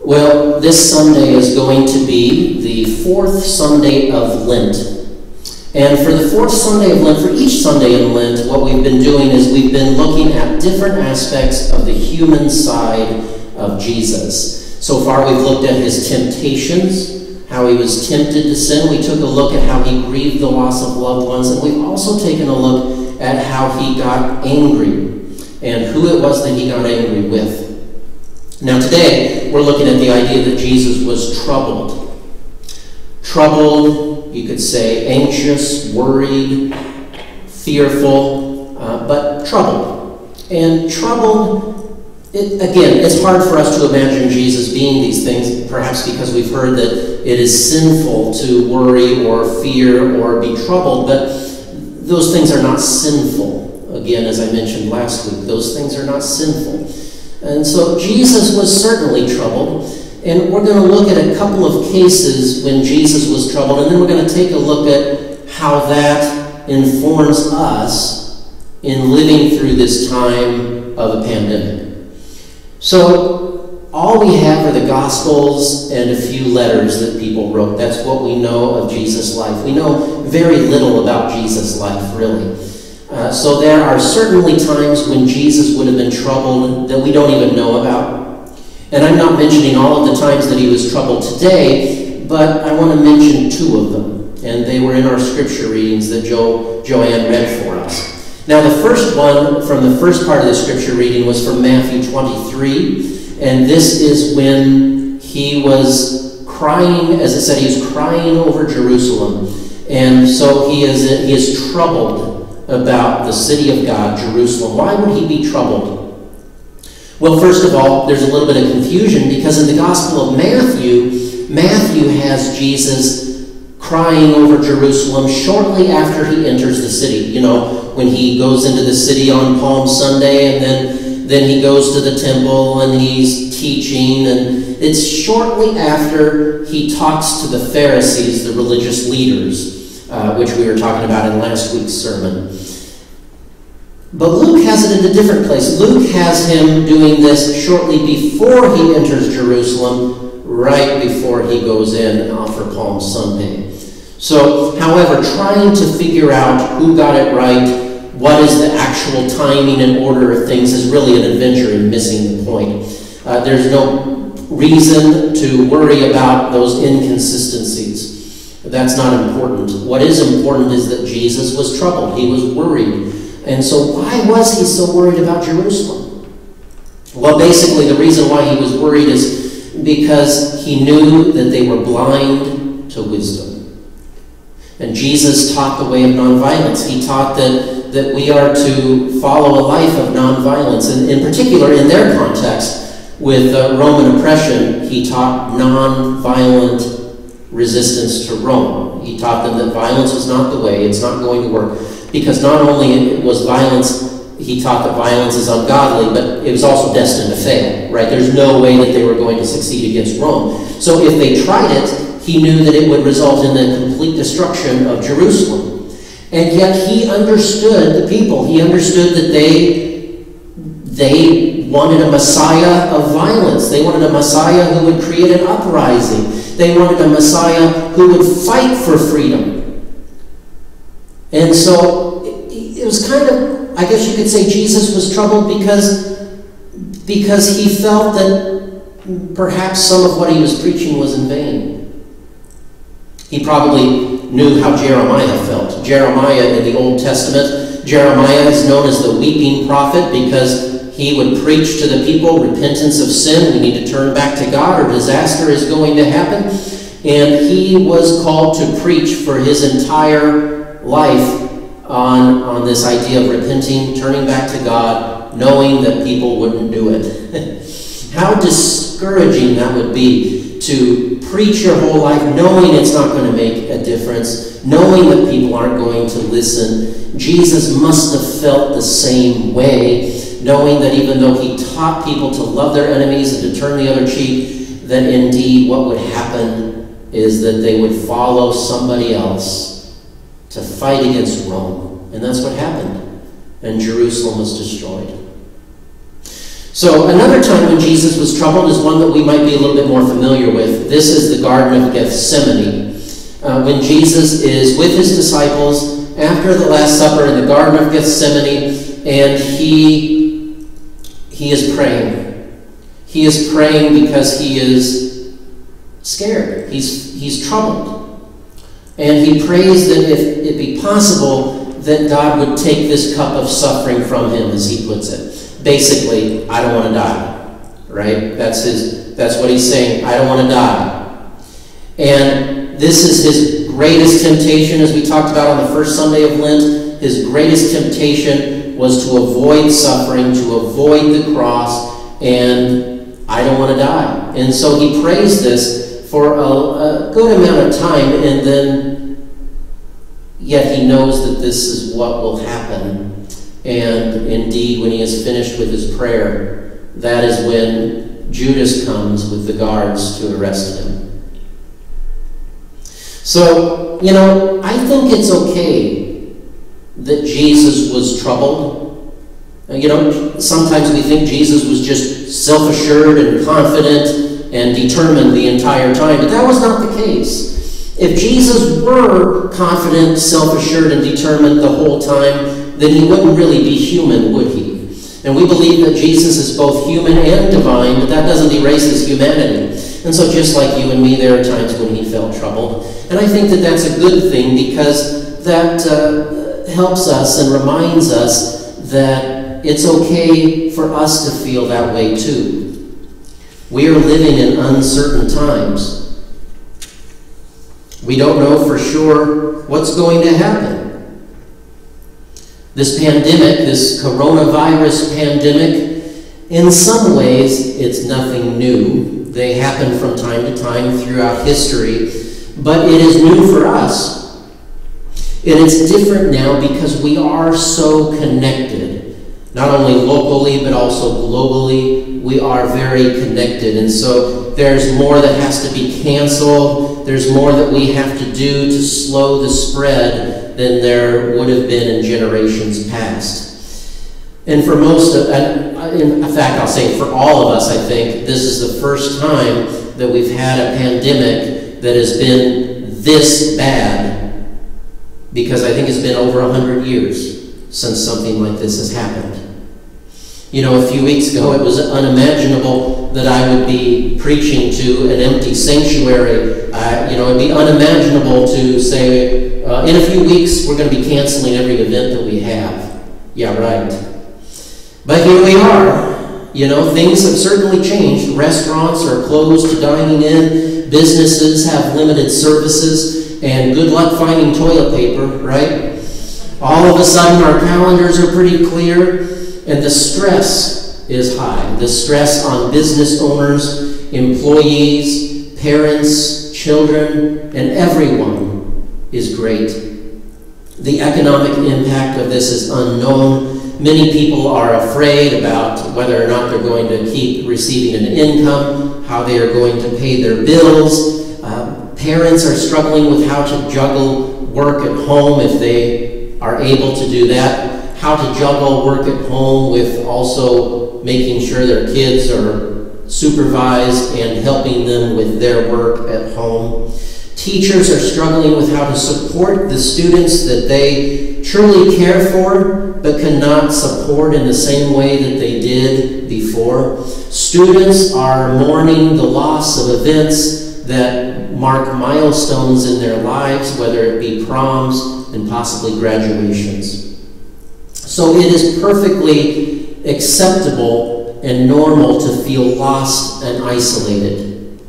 Well, this Sunday is going to be the fourth Sunday of Lent. And for the fourth Sunday of Lent, for each Sunday in Lent, what we've been doing is we've been looking at different aspects of the human side of Jesus. So far we've looked at his temptations, how he was tempted to sin. We took a look at how he grieved the loss of loved ones. And we've also taken a look at how he got angry and who it was that he got angry with. Now today, we're looking at the idea that Jesus was troubled. Troubled, you could say, anxious, worried, fearful, but troubled. And troubled, again, it's hard for us to imagine Jesus being these things, perhaps because we've heard that it is sinful to worry or fear or be troubled, but those things are not sinful. Again, as I mentioned last week, those things are not sinful. And so Jesus was certainly troubled, and we're going to look at a couple of cases when Jesus was troubled, and then we're going to take a look at how that informs us in living through this time of a pandemic. So all we have are the Gospels and a few letters that people wrote. That's what we know of Jesus' life. We know very little about Jesus' life, really. So there are certainly times when Jesus would have been troubled that we don't even know about. And I'm not mentioning all of the times that he was troubled today, but I want to mention two of them. And they were in our scripture readings that Joanne read for us. Now the first one from the first part of the scripture reading was from Matthew 23. And this is when he was crying, as it said, he was crying over Jerusalem. And so he is troubled about the city of God, Jerusalem. Why would he be troubled? Well, first of all, there's a little bit of confusion because in the Gospel of Matthew has Jesus crying over Jerusalem shortly after he enters the city. You know, when he goes into the city on Palm Sunday and then he goes to the temple and he's teaching, and it's shortly after he talks to the Pharisees, the religious leaders, which we were talking about in last week's sermon. But Luke has it in a different place. Luke has him doing this shortly before he enters Jerusalem, right before he goes in for Palm Sunday. So, however, trying to figure out who got it right, what is the actual timing and order of things is really an adventure in missing the point. There's no reason to worry about those inconsistencies. That's not important. What is important is that Jesus was troubled. He was worried. And so why was he so worried about Jerusalem? Well, basically the reason why he was worried is because he knew that they were blind to wisdom. And Jesus taught the way of nonviolence. He taught that we are to follow a life of nonviolence. And in particular, in their context, with Roman oppression, he taught nonviolent resistance to Rome. He taught them that violence was not the way, it's not going to work. Because not only was violence, he taught that violence is ungodly, but it was also destined to fail, right? There's no way that they were going to succeed against Rome. So if they tried it, he knew that it would result in the complete destruction of Jerusalem. And yet he understood the people. He understood that they wanted a Messiah of violence. They wanted a Messiah who would create an uprising. They wanted a Messiah who would fight for freedom. And so it was kind of, I guess you could say Jesus was troubled because he felt that perhaps some of what he was preaching was in vain. He probably knew how Jeremiah felt. Jeremiah in the Old Testament, Jeremiah is known as the weeping prophet because he would preach to the people repentance of sin. We need to turn back to God or disaster is going to happen. And he was called to preach for his entire life on this idea of repenting, turning back to God, knowing that people wouldn't do it. How discouraging that would be to preach your whole life knowing it's not going to make a difference, knowing that people aren't going to listen. Jesus must have felt the same way, knowing that even though he taught people to love their enemies and to turn the other cheek, that indeed what would happen is that they would follow somebody else to fight against Rome. And that's what happened. And Jerusalem was destroyed. So another time when Jesus was troubled is one that we might be a little bit more familiar with. This is the Garden of Gethsemane. When Jesus is with his disciples after the Last Supper in the Garden of Gethsemane, and he is praying. He is praying because he is scared. He's troubled. And he prays that if it be possible, that God would take this cup of suffering from him, as he puts it. Basically, I don't want to die, right? That's what he's saying. I don't want to die. And this is his greatest temptation, as we talked about on the first Sunday of Lent. His greatest temptation was to avoid suffering, to avoid the cross, and I don't want to die. And so he prays this for a good amount of time, and then yet he knows that this is what will happen. And indeed, when he is finished with his prayer, that is when Judas comes with the guards to arrest him. So, I think it's okay that Jesus was troubled. Sometimes we think Jesus was just self-assured and confident and determined the entire time, but that was not the case. If Jesus were confident, self-assured, and determined the whole time, then he wouldn't really be human, would he? And we believe that Jesus is both human and divine, but that doesn't erase his humanity. And so just like you and me, there are times when he felt troubled. And I think that that's a good thing, because that helps us and reminds us that it's okay for us to feel that way too. We are living in uncertain times. We don't know for sure what's going to happen. This pandemic, this coronavirus pandemic, in some ways, it's nothing new. They happen from time to time throughout history, but it is new for us. And it's different now because we are so connected. Not only locally, but also globally, we are very connected. And so there's more that has to be canceled. There's more that we have to do to slow the spread than there would have been in generations past. And for most of, in fact, I'll say for all of us, I think, this is the first time that we've had a pandemic that has been this bad, because I think it's been over 100 years since something like this has happened. A few weeks ago, it was unimaginable that I would be preaching to an empty sanctuary. It'd be unimaginable to say, in a few weeks, we're going to be canceling every event that we have. Yeah, right. But here we are. Things have certainly changed. Restaurants are closed to dining in. Businesses have limited services. And good luck finding toilet paper, right? All of a sudden, our calendars are pretty clear. And the stress is high. The stress on business owners, employees, parents, children, and everyone is great. The economic impact of this is unknown. Many people are afraid about whether or not they're going to keep receiving an income, how they are going to pay their bills. Parents are struggling with how to juggle work at home if they are able to do that. How to juggle work at home with also making sure their kids are supervised and helping them with their work at home. Teachers are struggling with how to support the students that they truly care for, but cannot support in the same way that they did before. Students are mourning the loss of events that mark milestones in their lives, whether it be proms and possibly graduations. So it is perfectly acceptable and normal to feel lost and isolated.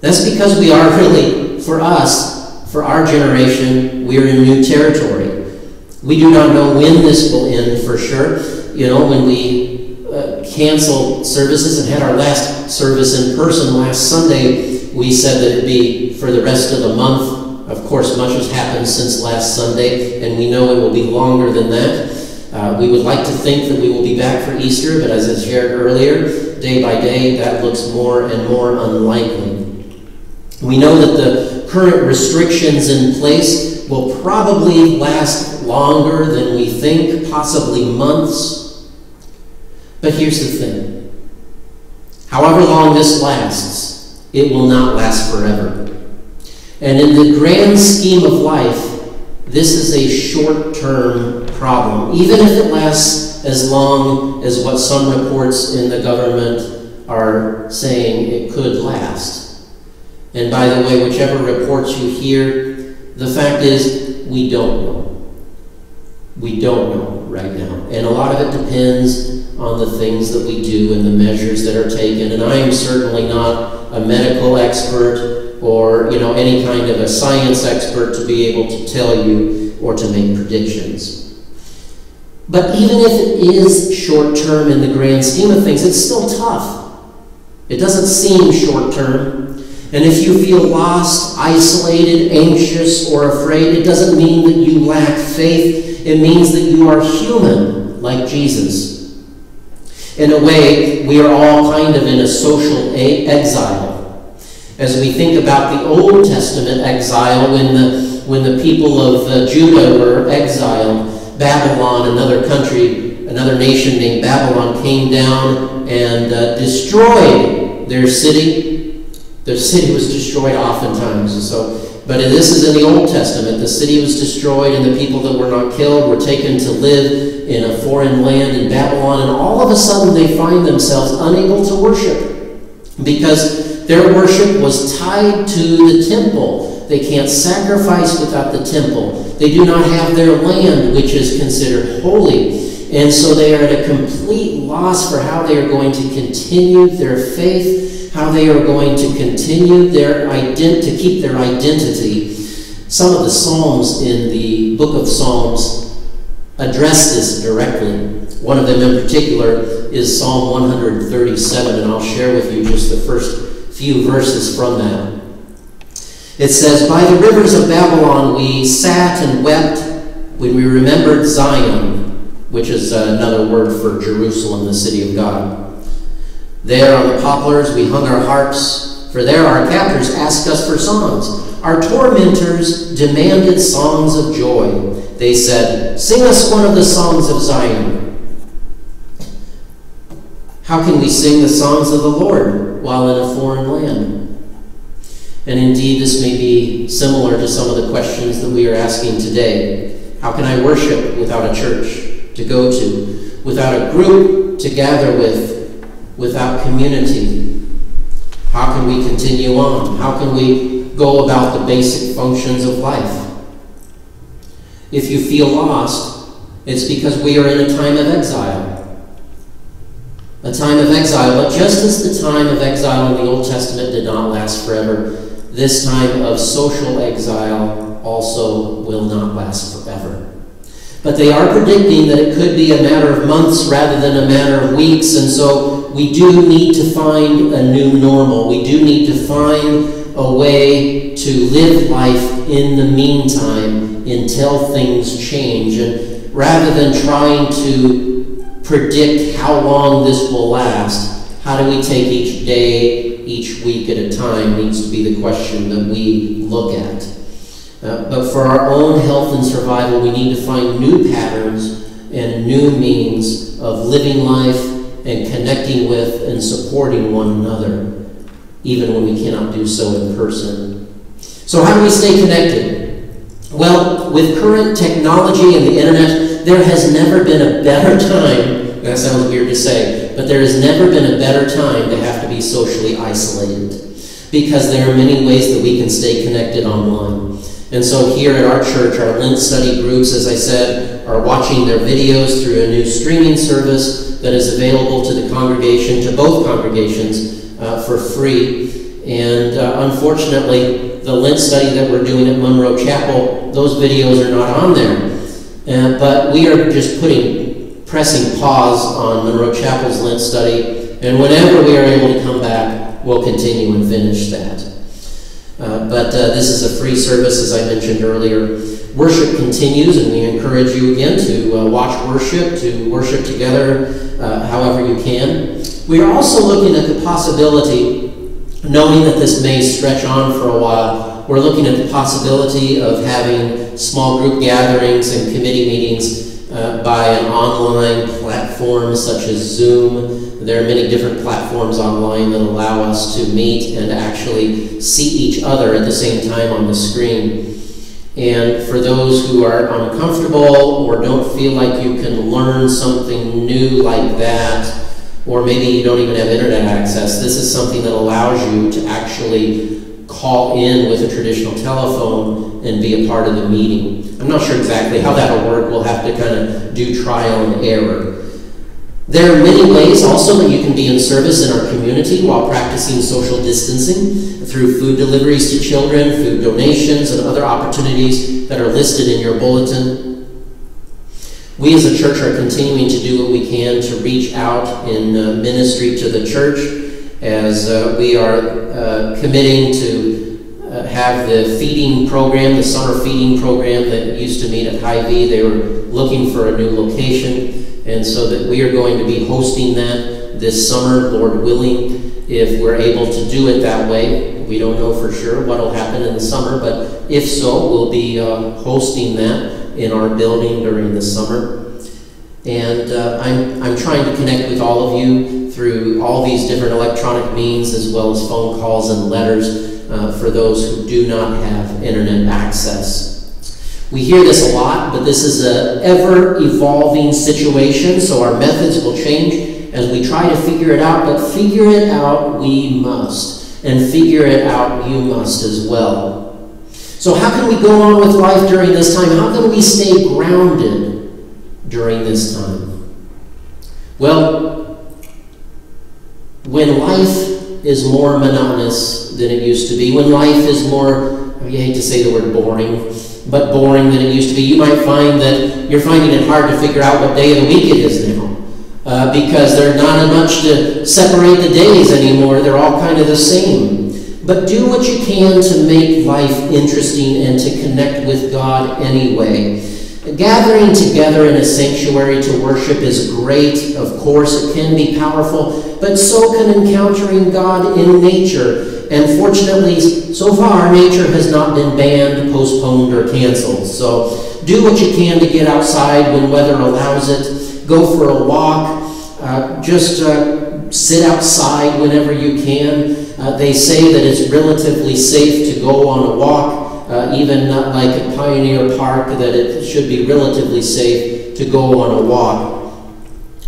That's because we are really, for us, for our generation, we're in new territory. We do not know when this will end for sure. When we canceled services and had our last service in person last Sunday, we said that it'd be for the rest of the month. Of course, much has happened since last Sunday, and we know it will be longer than that. We would like to think that we will be back for Easter, but as I shared earlier, day by day, that looks more and more unlikely. We know that the current restrictions in place will probably last longer than we think, possibly months. But here's the thing. However long this lasts, it will not last forever. And in the grand scheme of life, this is a short-term problem, even if it lasts as long as what some reports in the government are saying it could last. And by the way, whichever reports you hear, the fact is we don't know. We don't know right now. And a lot of it depends on the things that we do and the measures that are taken. And I am certainly not a medical expert or any kind of a science expert to be able to tell you or to make predictions. But even if it is short-term in the grand scheme of things, it's still tough. It doesn't seem short-term. And if you feel lost, isolated, anxious, or afraid, it doesn't mean that you lack faith. It means that you are human, like Jesus. In a way, we are all kind of in a social exile. As we think about the Old Testament exile, when the people of Judah were exiled, Babylon, another country, another nation named Babylon, came down and destroyed their city. Their city was destroyed oftentimes. But this is in the Old Testament. The city was destroyed, and the people that were not killed were taken to live in a foreign land in Babylon, and all of a sudden they find themselves unable to worship because their worship was tied to the temple. They can't sacrifice without the temple. They do not have their land, which is considered holy. And so they are at a complete loss for how they are going to continue their faith, how they are going to continue to keep their identity. Some of the Psalms in the book of Psalms address this directly. One of them in particular is Psalm 137, and I'll share with you just the first few verses from that. It says, "By the rivers of Babylon we sat and wept when we remembered Zion," which is another word for Jerusalem, the city of God. "There on the poplars we hung our harps, for there our captors asked us for songs. Our tormentors demanded songs of joy. They said, 'Sing us one of the songs of Zion.' How can we sing the songs of the Lord while in a foreign land?" And indeed, this may be similar to some of the questions that we are asking today. How can I worship without a church to go to, without a group to gather with, without community? How can we continue on? How can we go about the basic functions of life? If you feel lost, it's because we are in a time of exile. A time of exile, but just as the time of exile in the Old Testament did not last forever, this time of social exile also will not last forever. But they are predicting that it could be a matter of months rather than a matter of weeks, and so we do need to find a new normal. We do need to find a way to live life in the meantime until things change. And rather than trying to predict how long this will last, how do we take each day, each week at a time needs to be the question that we look at. But for our own health and survival, we need to find new patterns and new means of living life and connecting with and supporting one another, even when we cannot do so in person. So how do we stay connected? Well, with current technology and the internet, there has never been a better time. That sounds weird to say, but there has never been a better time to have to be socially isolated, because there are many ways that we can stay connected online. And so here at our church, our Lent study groups, as I said, are watching their videos through a new streaming service that is available to the congregation, to both congregations, for free. And unfortunately, the Lent study that we're doing at Monroe Chapel, those videos are not on there. But we are just pressing pause on Monroe Chapel's Lent study, and whenever we are able to come back, we'll continue and finish that. But this is a free service, as I mentioned earlier. Worship continues, and we encourage you again to watch worship, to worship together however you can. We are also looking at the possibility, knowing that this may stretch on for a while, we're looking at the possibility of having small group gatherings and committee meetings by an online platform such as Zoom. There are many different platforms online that allow us to meet and actually see each other at the same time on the screen. And for those who are uncomfortable or don't feel like you can learn something new like that, or maybe you don't even have internet access, this is something that allows you to actually call in with a traditional telephone and be a part of the meeting. I'm not sure exactly how that'll work. We'll have to kind of do trial and error. There are many ways also that you can be in service in our community while practicing social distancing through food deliveries to children, food donations, and other opportunities that are listed in your bulletin. We as a church are continuing to do what we can to reach out in ministry to the church as we are committing to have the feeding program, the summer feeding program that used to meet at Hy-Vee. They were looking for a new location. And so that we are going to be hosting that this summer, Lord willing, if we're able to do it that way. We don't know for sure what will happen in the summer, but if so, we'll be hosting that in our building during the summer. And I'm trying to connect with all of you through all these different electronic means, as well as phone calls and letters for those who do not have internet access. We hear this a lot, but this is an ever-evolving situation, so our methods will change as we try to figure it out, but figure it out we must, and figure it out you must as well. So how can we go on with life during this time? How can we stay grounded during this time? Well, when life is more monotonous than it used to be, when life is more, I hate to say the word boring, but boring than it used to be, you might find that you're finding it hard to figure out what day of the week it is now. Because there's not much to separate the days anymore. They're all kind of the same. But do what you can to make life interesting and to connect with God anyway. Gathering together in a sanctuary to worship is great. Of course, it can be powerful, but so can encountering God in nature. And fortunately, so far, nature has not been banned, postponed, or canceled. So do what you can to get outside when weather allows it. Go for a walk. Just sit outside whenever you can. They say that it's relatively safe to go on a walk, even not like at Pioneer Park, that it should be relatively safe to go on a walk.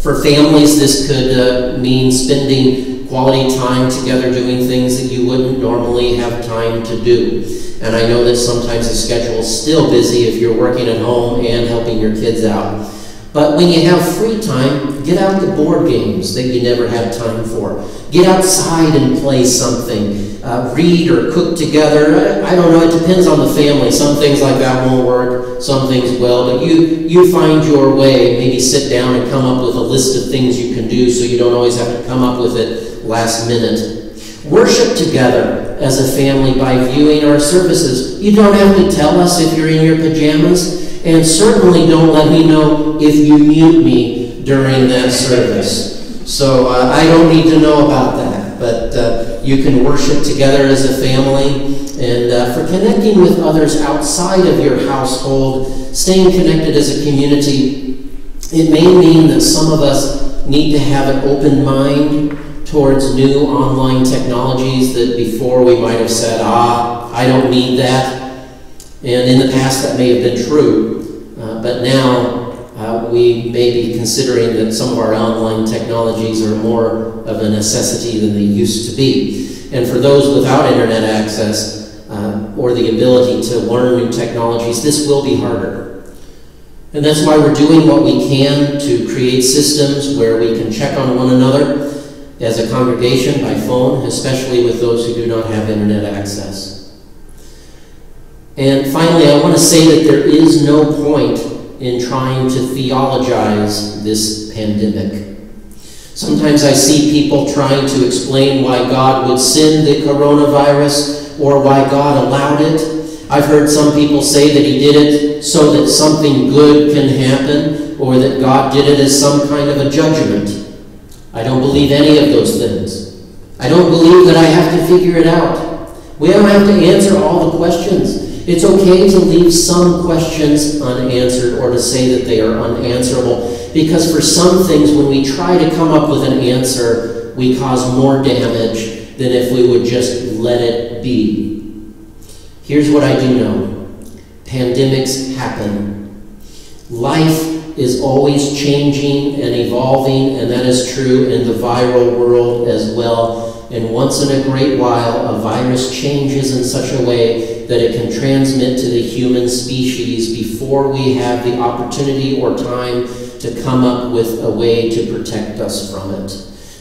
For families, this could mean spending quality time together doing things that you wouldn't normally have time to do. And I know that sometimes the schedule is still busy if you're working at home and helping your kids out. But when you have free time, get out the board games that you never had time for. Get outside and play something. Read or cook together. I don't know, it depends on the family. Some things like that won't work, some things will. But you find your way. Maybe sit down and come up with a list of things you can do so you don't always have to come up with it last minute. Worship together as a family by viewing our services. You don't have to tell us if you're in your pajamas, and certainly don't let me know if you mute me during that service. So I don't need to know about that, but you can worship together as a family. And for connecting with others outside of your household, staying connected as a community, it may mean that some of us need to have an open mind towards new online technologies that before we might have said, I don't need that. And in the past that may have been true, but now we may be considering that some of our online technologies are more of a necessity than they used to be. And for those without internet access or the ability to learn new technologies, this will be harder. And that's why we're doing what we can to create systems where we can check on one another as a congregation by phone, especially with those who do not have internet access. And finally, I want to say that there is no point in trying to theologize this pandemic. Sometimes I see people trying to explain why God would send the coronavirus or why God allowed it. I've heard some people say that he did it so that something good can happen, or that God did it as some kind of a judgment. I don't believe any of those things. I don't believe that I have to figure it out. We don't have to answer all the questions. It's okay to leave some questions unanswered or to say that they are unanswerable. because for some things, when we try to come up with an answer, we cause more damage than if we would just let it be. Here's what I do know. Pandemics happen. Life is always changing and evolving, and that is true in the viral world as well. And once in a great while, a virus changes in such a way that it can transmit to the human species before we have the opportunity or time to come up with a way to protect us from it.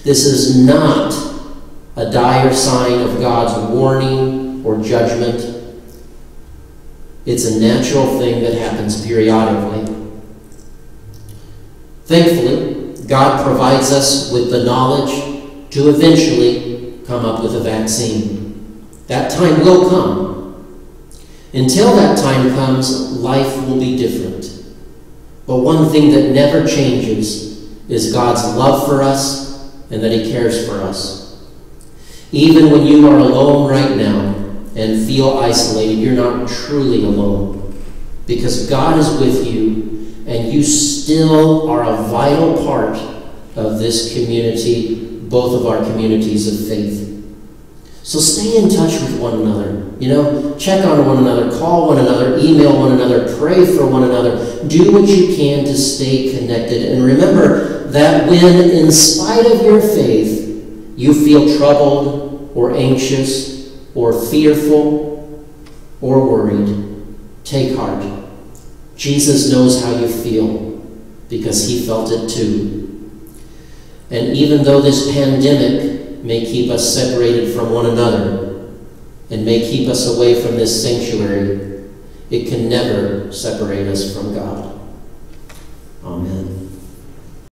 This is not a dire sign of God's warning or judgment. It's a natural thing that happens periodically. Thankfully, God provides us with the knowledge to eventually come up with a vaccine. That time will come. Until that time comes, life will be different. But one thing that never changes is God's love for us and that He cares for us. Even when you are alone right now and feel isolated, you're not truly alone, because God is with you and you still are a vital part of this community, both of our communities of faith. So stay in touch with one another. Check on one another, call one another, email one another, pray for one another. Do what you can to stay connected. And remember that when, in spite of your faith, you feel troubled or anxious or fearful or worried, take heart. Jesus knows how you feel because He felt it too. And even though this pandemic may keep us separated from one another and may keep us away from this sanctuary, it can never separate us from God. Amen.